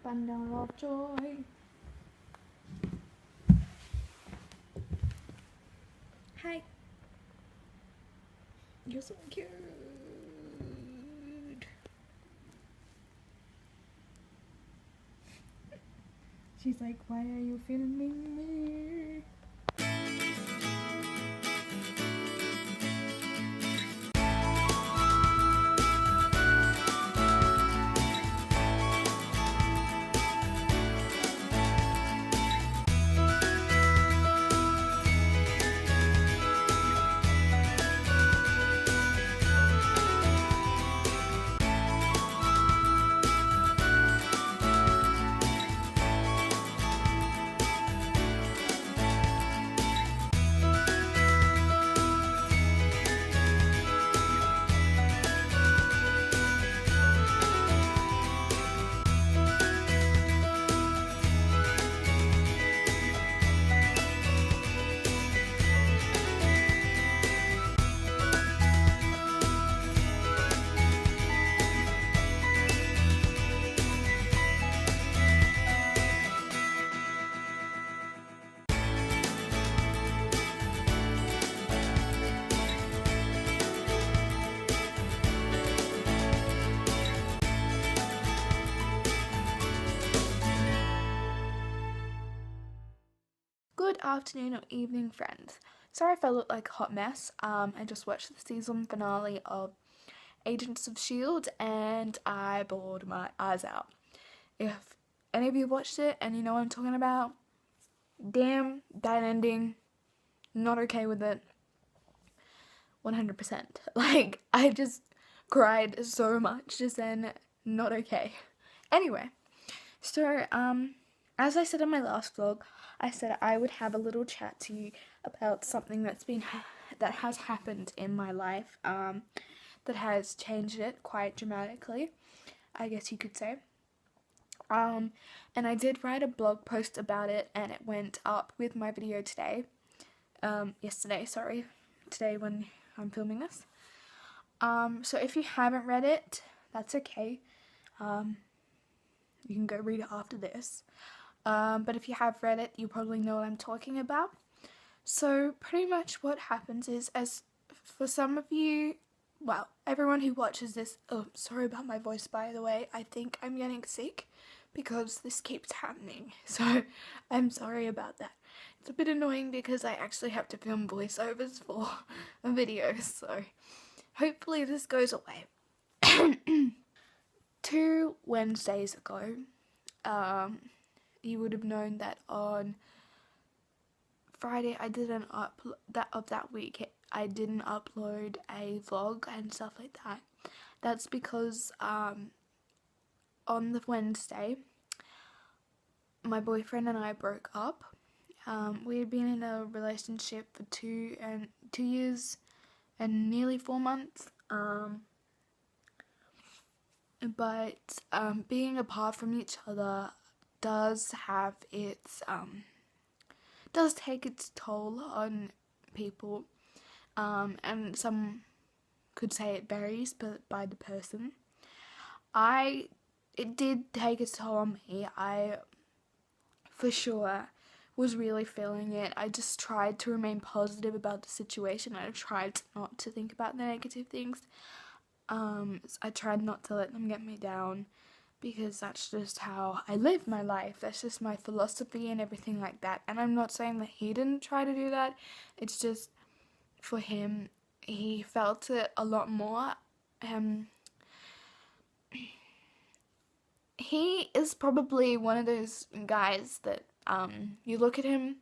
Bundle of joy. Hi. You're so cute. She's like, why are you filming me? Good afternoon or evening, friends. Sorry if I look like a hot mess. I just watched the season finale of Agents of S.H.I.E.L.D. and I bawled my eyes out. If any of you watched it and you know what I'm talking about, damn, that ending, not okay with it. 100%. Like, I just cried so much just then, not okay. Anyway, so, as I said in my last vlog, I said I would have a little chat to you about something that has happened in my life, that has changed it quite dramatically, I guess you could say. And I did write a blog post about it, and it went up with my video today. Today when I'm filming this. So if you haven't read it, that's okay. You can go read it after this. But if you have read it, you probably know what I'm talking about. So pretty much what happens is, as for some of you, well, everyone who watches this, oh, sorry about my voice, by the way. I think I'm getting sick because this keeps happening. So I'm sorry about that. It's a bit annoying because I actually have to film voiceovers for a video, so hopefully this goes away. 2 Wednesdays ago, you would have known that on Friday I didn't that week I didn't upload a vlog and stuff like that. That's because on the Wednesday my boyfriend and I broke up. We had been in a relationship for 2 years and nearly 4 months. But being apart from each other does have its does take its toll on people, and some could say it varies but by the person. It did take its toll on me. I for sure was really feeling it. I just tried to remain positive about the situation. I tried not to think about the negative things. I tried not to let them get me down, because that's just how I live my life. That's just my philosophy and everything like that. And I'm not saying that he didn't try to do that. It's just, for him, he felt it a lot more. He is probably one of those guys that you look at him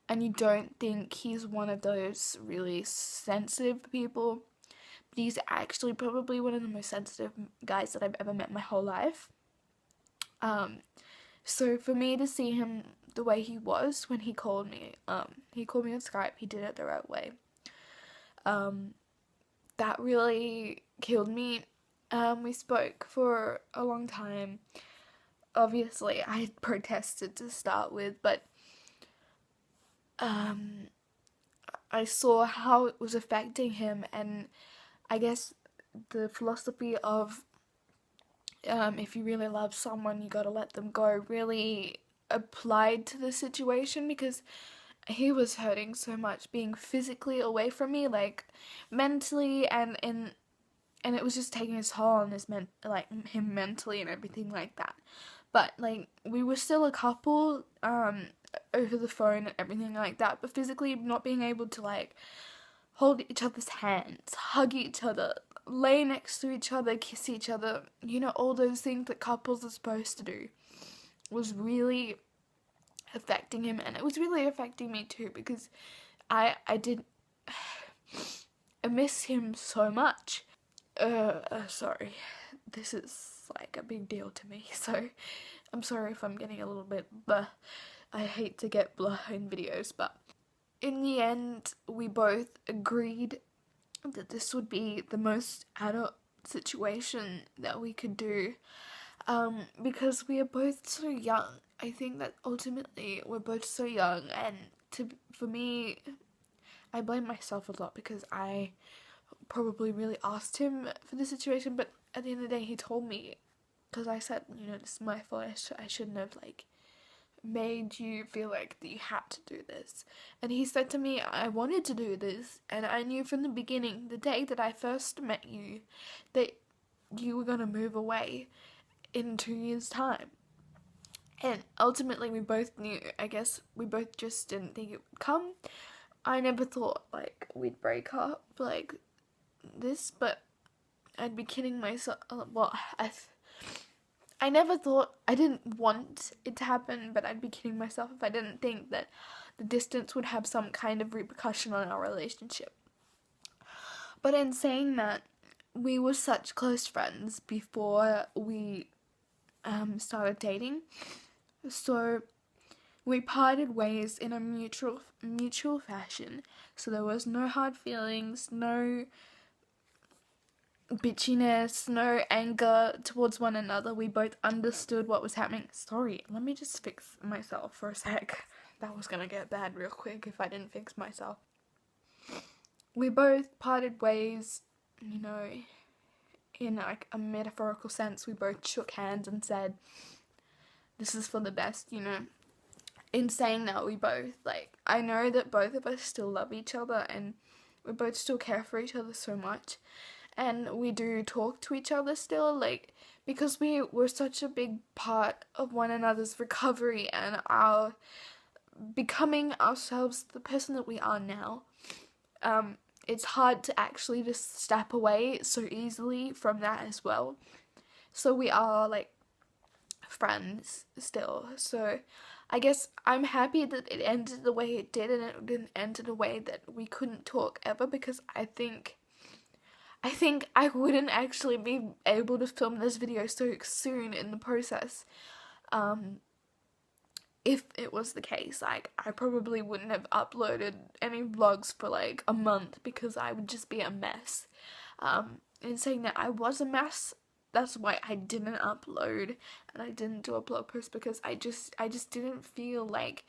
and you don't think he's one of those really sensitive people. But he's actually probably one of the most sensitive guys that I've ever met in my whole life. So for me to see him the way he was when he called me on Skype, he did it the right way. That really killed me. We spoke for a long time. Obviously, I protested to start with, but I saw how it was affecting him, and I guess the philosophy of if you really love someone, you gotta let them go, really applied to the situation, because he was hurting so much being physically away from me, like mentally, and it was just taking its toll on him mentally and everything like that. But like, we were still a couple over the phone and everything like that, but physically not being able to like hold each other's hands, hug each other, lay next to each other, kiss each other, you know, all those things that couples are supposed to do, was really affecting him. And it was really affecting me too, because I miss him so much. Sorry, this is like a big deal to me, so I'm sorry if I'm getting a little bit blah. I hate to get blah in videos, but in the end, we both agreed that this would be the most adult situation that we could do, because we are both so young. I think that ultimately we're both so young, and for me, I blame myself a lot because I probably really asked him for the situation, but at the end of the day, he told me, because I said, you know, this is my fault, I shouldn't have like made you feel like that you had to do this. And he said to me, I wanted to do this, and I knew from the beginning, the day that I first met you, that you were gonna move away in 2 years' time. And ultimately we both knew. I guess we both just didn't think it would come. I never thought like we'd break up like this, but I'd be kidding myself. Well, I never thought, I didn't want it to happen, but I'd be kidding myself if I didn't think that the distance would have some kind of repercussion on our relationship. But in saying that, we were such close friends before we started dating, so we parted ways in a mutual fashion. So there was no hard feelings, no bitchiness, no anger towards one another. We both understood what was happening. Sorry, let me just fix myself for a sec. That was gonna get bad real quick if I didn't fix myself. We both parted ways, you know, in like a metaphorical sense. We both shook hands and said, this is for the best, you know. In saying that, we both, like, I know that both of us still love each other, and we both still care for each other so much. And we do talk to each other still, like, because we were such a big part of one another's recovery and our becoming ourselves, the person that we are now. It's hard to actually just step away so easily from that as well. So we are, like, friends still. So I guess I'm happy that it ended the way it did, and it didn't end in a way that we couldn't talk ever, because I think I wouldn't actually be able to film this video so soon in the process, if it was the case. Like, I probably wouldn't have uploaded any vlogs for like a month because I would just be a mess. In saying that, I was a mess. That's why I didn't upload and I didn't do a blog post, because I just didn't feel like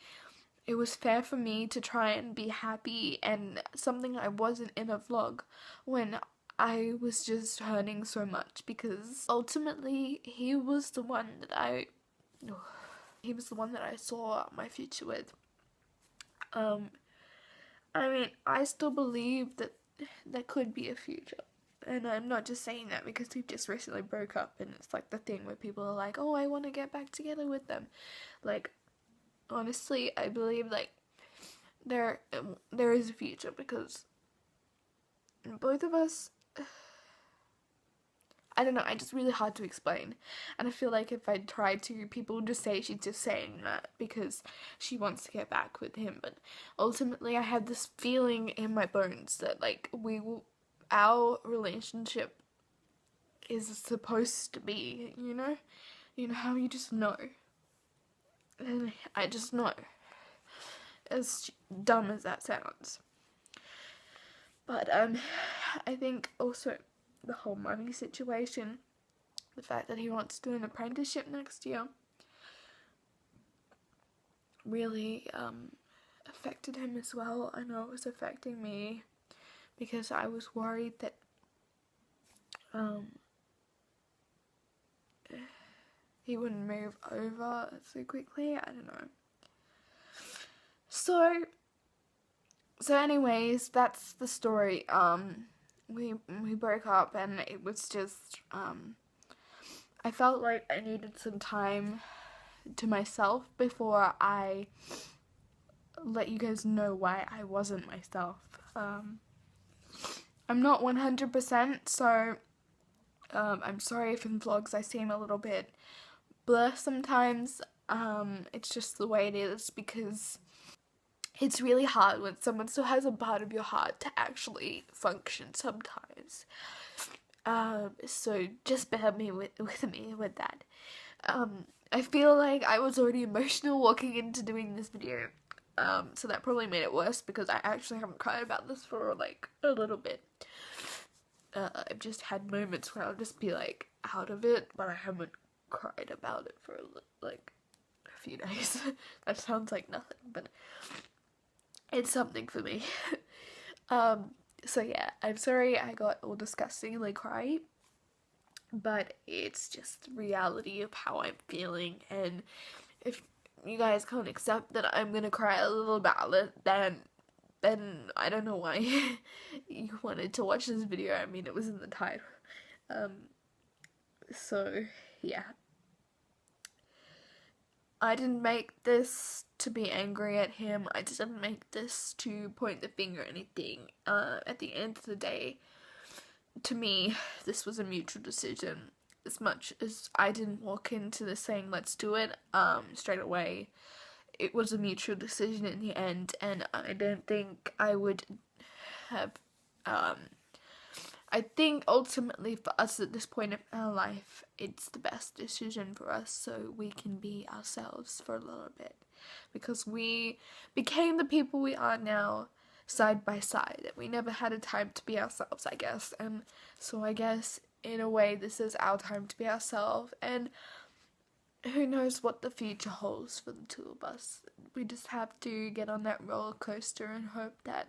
it was fair for me to try and be happy and something I wasn't in a vlog when I was just hurting so much, because ultimately he was the one that I saw my future with. I mean, I still believe that there could be a future. And I'm not just saying that because we've just recently broke up and it's like the thing where people are like, oh, I want to get back together with them. Like, honestly, I believe like there is a future, because both of us, I don't know, it's just really hard to explain. And I feel like if I tried to, people would just say she's just saying that because she wants to get back with him. But ultimately I have this feeling in my bones that like our relationship is supposed to be, you know how you just know. And I just know, as dumb as that sounds. But I think also the whole money situation, the fact that he wants to do an apprenticeship next year, really affected him as well. I know it was affecting me because I was worried that he wouldn't move over so quickly. I don't know. So anyways, that's the story. We broke up, and it was just I felt like I needed some time to myself before I let you guys know why I wasn't myself. I'm not 100%, so I'm sorry if in vlogs I seem a little bit blur sometimes. It's just the way it is, because it's really hard when someone still has a part of your heart to actually function sometimes. So just bear with me with that. I feel like I was already emotional walking into doing this video. So that probably made it worse, because I actually haven't cried about this for like a little bit. I've just had moments where I'll just be like out of it, but I haven't cried about it for like a few days. That sounds like nothing, but it's something for me. So yeah, I'm sorry I got all disgustingly cry, but it's just the reality of how I'm feeling, and if you guys can't accept that I'm gonna cry a little about it, then I don't know why you wanted to watch this video. I mean, it was in the title. So yeah. I didn't make this to be angry at him. I didn't make this to point the finger or anything. At the end of the day, to me, this was a mutual decision. As much as I didn't walk into this saying, let's do it, straight away, it was a mutual decision in the end, and I don't think I would have, I think ultimately for us at this point in our life, it's the best decision for us, so we can be ourselves for a little bit, because we became the people we are now side by side. We never had a time to be ourselves, I guess, and so I guess in a way this is our time to be ourselves, and who knows what the future holds for the two of us. We just have to get on that roller coaster and hope that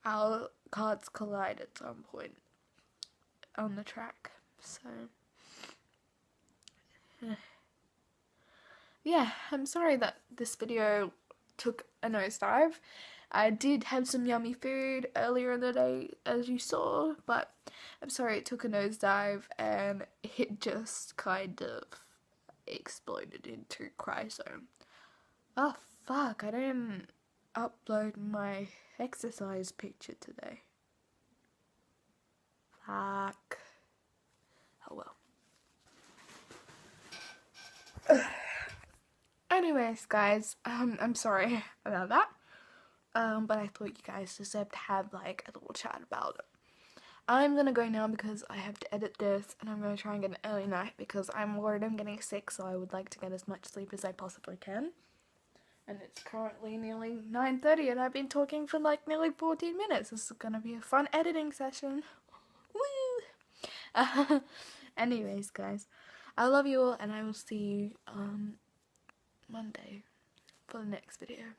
our cards collide at some point on the track. So yeah, I'm sorry that this video took a nosedive. I did have some yummy food earlier in the day, as you saw, but I'm sorry it took a nosedive and it just kind of exploded into cry zone. Oh fuck, I didn't upload my exercise picture today. Fuck. Oh well. Anyways, guys, I'm sorry about that. But I thought you guys deserved to have like a little chat about it. I'm gonna go now because I have to edit this, and I'm gonna try and get an early night because I'm worried I'm getting sick, so I would like to get as much sleep as I possibly can. And it's currently nearly 9:30 and I've been talking for like nearly 14 minutes. This is gonna be a fun editing session. Woo! Anyways, guys, I love you all, and I will see you Monday for the next video.